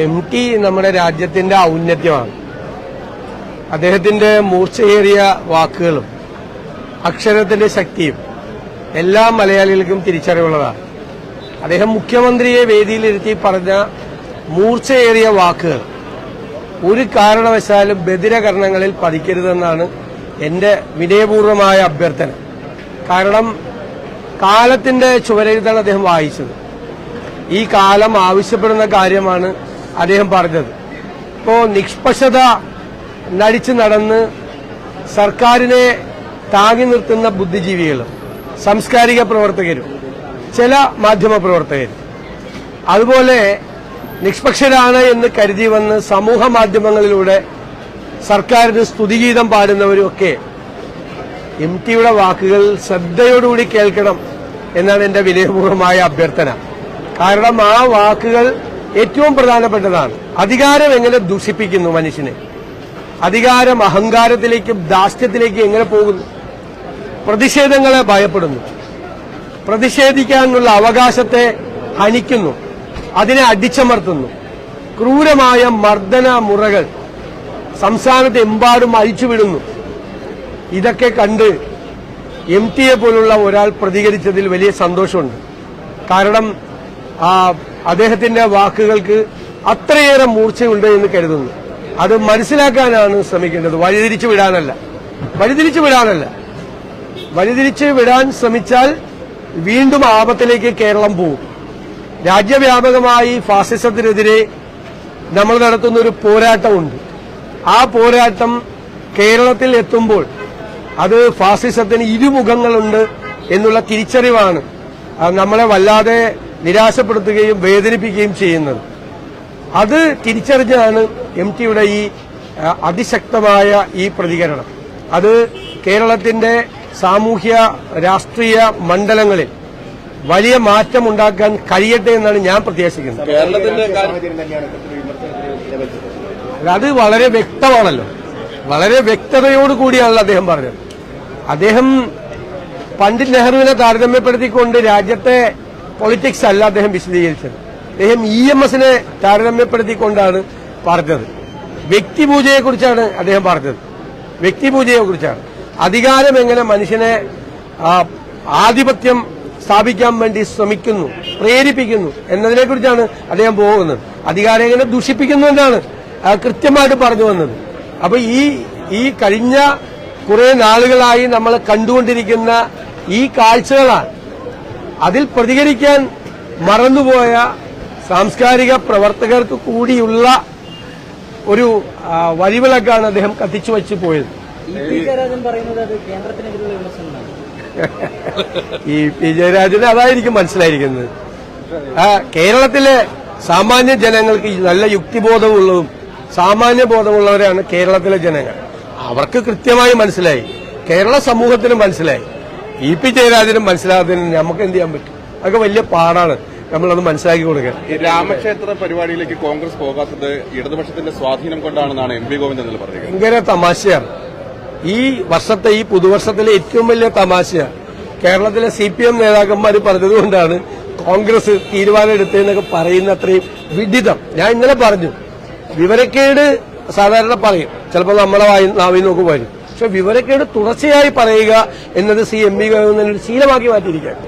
MT നമ്മുടെ രാജ്യത്തിന്റെ ഔന്നത്യമാണ്. അദ്ദേഹത്തിന്റെ മൂർച്ചയേറിയ വാക്കുകളും അക്ഷരത്തിന്റെ ശക്തിയും എല്ലാ മലയാളികൾക്കും തിരിച്ചറിവുള്ളതാണ്. അദ്ദേഹം മുഖ്യമന്ത്രിയെ വേദിയിലിരുത്തി പറഞ്ഞ മൂർച്ചയേറിയ വാക്കുകൾ ഒരു കാരണവശാലും ബധിരകർണങ്ങളിൽ പതിക്കരുതെന്നാണ് എന്റെ വിനയപൂർവമായ അഭ്യർത്ഥന. കാരണം കാലത്തിന്റെ ചുവരെഴുത്താണ് അദ്ദേഹം വായിച്ചത്. ഈ കാലം ആവശ്യപ്പെടുന്ന കാര്യമാണ് അദ്ദേഹം പറഞ്ഞത്. ഇപ്പോ നിഷ്പക്ഷത നടിച്ചു നടന്ന് സർക്കാരിനെ താങ്ങി നിർത്തുന്ന ബുദ്ധിജീവികളും സാംസ്കാരിക പ്രവർത്തകരും ചില മാധ്യമ പ്രവർത്തകരും അതുപോലെ നിഷ്പക്ഷരാണ് എന്ന് കരുതി വന്ന് സമൂഹ മാധ്യമങ്ങളിലൂടെ സർക്കാരിന് സ്തുതിഗീതം പാടുന്നവരുമൊക്കെ MTയുടെ വാക്കുകൾ ശ്രദ്ധയോടുകൂടി കേൾക്കണം എന്നാണ് എന്റെ വിനയപൂർവമായ അഭ്യർത്ഥന. കാരണം ആ വാക്കുകൾ ഏറ്റവും പ്രധാനപ്പെട്ടതാണ്. അധികാരം എങ്ങനെ ദൂഷിപ്പിക്കുന്നു മനുഷ്യനെ, അധികാരം അഹങ്കാരത്തിലേക്കും ധാർഷ്ട്യത്തിലേക്കും എങ്ങനെ പോകുന്നു, പ്രതിഷേധങ്ങളെ ഭയപ്പെടുന്നു, പ്രതിഷേധിക്കാനുള്ള അവകാശത്തെ ഹനിക്കുന്നു, അതിനെ അടിച്ചമർത്തുന്നു, ക്രൂരമായ മർദ്ദന മുറകൾ സംസ്ഥാനത്തെമ്പാടും അഴിച്ചുവിടുന്നു. ഇതൊക്കെ കണ്ട് MTയെ പോലുള്ള ഒരാൾ പ്രതികരിച്ചതിൽ വലിയ സന്തോഷമുണ്ട്. കാരണം അദ്ദേഹത്തിന്റെ വാക്കുകൾക്ക് അത്രയേറെ മൂർച്ചയുണ്ട് എന്ന് കരുതുന്നു. അത് മനസ്സിലാക്കാനാണ് ശ്രമിക്കേണ്ടത്, വഴിതിരിച്ചു വിടാനല്ല. വഴിതിരിച്ചു വിടാൻ ശ്രമിച്ചാൽ വീണ്ടും ആപത്തിലേക്ക് കേരളം പോകും. രാജ്യവ്യാപകമായി ഫാസിസത്തിനെതിരെ നമ്മൾ നടത്തുന്ന ഒരു പോരാട്ടമുണ്ട്. ആ പോരാട്ടം കേരളത്തിൽ എത്തുമ്പോൾ അത് ഫാസിസത്തിന് ഇരുമുഖങ്ങളുണ്ട് എന്നുള്ള തിരിച്ചറിവാണ് നമ്മളെ വല്ലാതെ നിരാശപ്പെടുത്തുകയും വേദനിപ്പിക്കുകയും ചെയ്യുന്നത്. അത് തിരിച്ചറിഞ്ഞാണ് MTയുടെ ഈ അതിശക്തമായ ഈ പ്രതികരണം. അത് കേരളത്തിന്റെ സാമൂഹ്യ രാഷ്ട്രീയ മണ്ഡലങ്ങളിൽ വലിയ മാറ്റമുണ്ടാക്കാൻ കഴിയട്ടെ എന്നാണ് ഞാൻ പ്രത്യാശിക്കുന്നത്. അത് വളരെ വ്യക്തമാണല്ലോ, വളരെ വ്യക്തതയോടുകൂടിയാണല്ലോ അദ്ദേഹം പറഞ്ഞത്. അദ്ദേഹം പണ്ഡിറ്റ് നെഹ്റുവിനെ താരതമ്യപ്പെടുത്തിക്കൊണ്ട് രാജ്യത്തെ പൊളിറ്റിക്സ് അല്ല അദ്ദേഹം വിശദീകരിച്ചത്. അദ്ദേഹം EMSനെ താരതമ്യപ്പെടുത്തിക്കൊണ്ടാണ് പറഞ്ഞത്. വ്യക്തിപൂജയെക്കുറിച്ചാണ് അദ്ദേഹം പറഞ്ഞത്. വ്യക്തിപൂജയെക്കുറിച്ചാണ്. അധികാരം എങ്ങനെ മനുഷ്യനെ ആധിപത്യം സ്ഥാപിക്കാൻ വേണ്ടി ശ്രമിക്കുന്നു, പ്രേരിപ്പിക്കുന്നു എന്നതിനെക്കുറിച്ചാണ് അദ്ദേഹം പോകുന്നത്. അധികാരം എങ്ങനെ ദൂഷിപ്പിക്കുന്നു എന്നാണ് കൃത്യമായിട്ട് പറഞ്ഞു വന്നത്. അപ്പൊ ഈ കഴിഞ്ഞ കുറെ നാളുകളായി നമ്മൾ കണ്ടുകൊണ്ടിരിക്കുന്ന ഈ കാഴ്ചകളാണ്. അതിൽ പ്രതികരിക്കാൻ മറന്നുപോയ സാംസ്കാരിക പ്രവർത്തകർക്ക് കൂടിയുള്ള ഒരു വഴിവിളക്കാണ് അദ്ദേഹം കത്തിച്ചു വച്ചു പോയത്. ഈ പി ജയരാജന് അതായിരിക്കും മനസ്സിലായിരിക്കുന്നത്. കേരളത്തിലെ സാമാന്യ ജനങ്ങൾക്ക് നല്ല യുക്തിബോധമുള്ളതും സാമാന്യ ബോധമുള്ളവരാണ് കേരളത്തിലെ ജനങ്ങൾ. അവർക്ക് കൃത്യമായി മനസ്സിലായി, കേരള സമൂഹത്തിന് മനസ്സിലായി. പി ജയരാജനും മനസ്സിലാകുന്നതിന് നമുക്ക് എന്ത് ചെയ്യാൻ പറ്റും? അതൊക്കെ വലിയ പാടാണ്, നമ്മളത് മനസ്സിലാക്കി കൊടുക്കാൻ. ഈ രാമക്ഷേത്ര പരിപാടിയിലേക്ക് കോൺഗ്രസ് പോകാത്തത് ഇടതുപക്ഷത്തിന്റെ സ്വാധീനം കൊണ്ടാണെന്നാണ് MP ഗോവിന്ദൻ പറഞ്ഞത്. ഭയങ്കര തമാശയാണ്. ഈ വർഷത്തെ ഈ പുതുവർഷത്തിലെ ഏറ്റവും വലിയ തമാശയാണ്. കേരളത്തിലെ CPM നേതാക്കന്മാർ പറഞ്ഞതുകൊണ്ടാണ് കോൺഗ്രസ് തീരുമാനം എടുത്തതെന്നൊക്കെ പറയുന്ന അത്രയും വിഡിതം. ഞാൻ ഇന്നലെ പറഞ്ഞു, വിവരക്കേട് സാധാരണ പറയും, ചിലപ്പോൾ നമ്മളെ നാവിൽ നോക്ക് വരും. പക്ഷെ വിവരക്കേട് തുടർച്ചയായി പറയുക എന്നത് MP ഗോവിന്ദൻ ശീലമാക്കി മാറ്റിയിരിക്കുകയാണ്.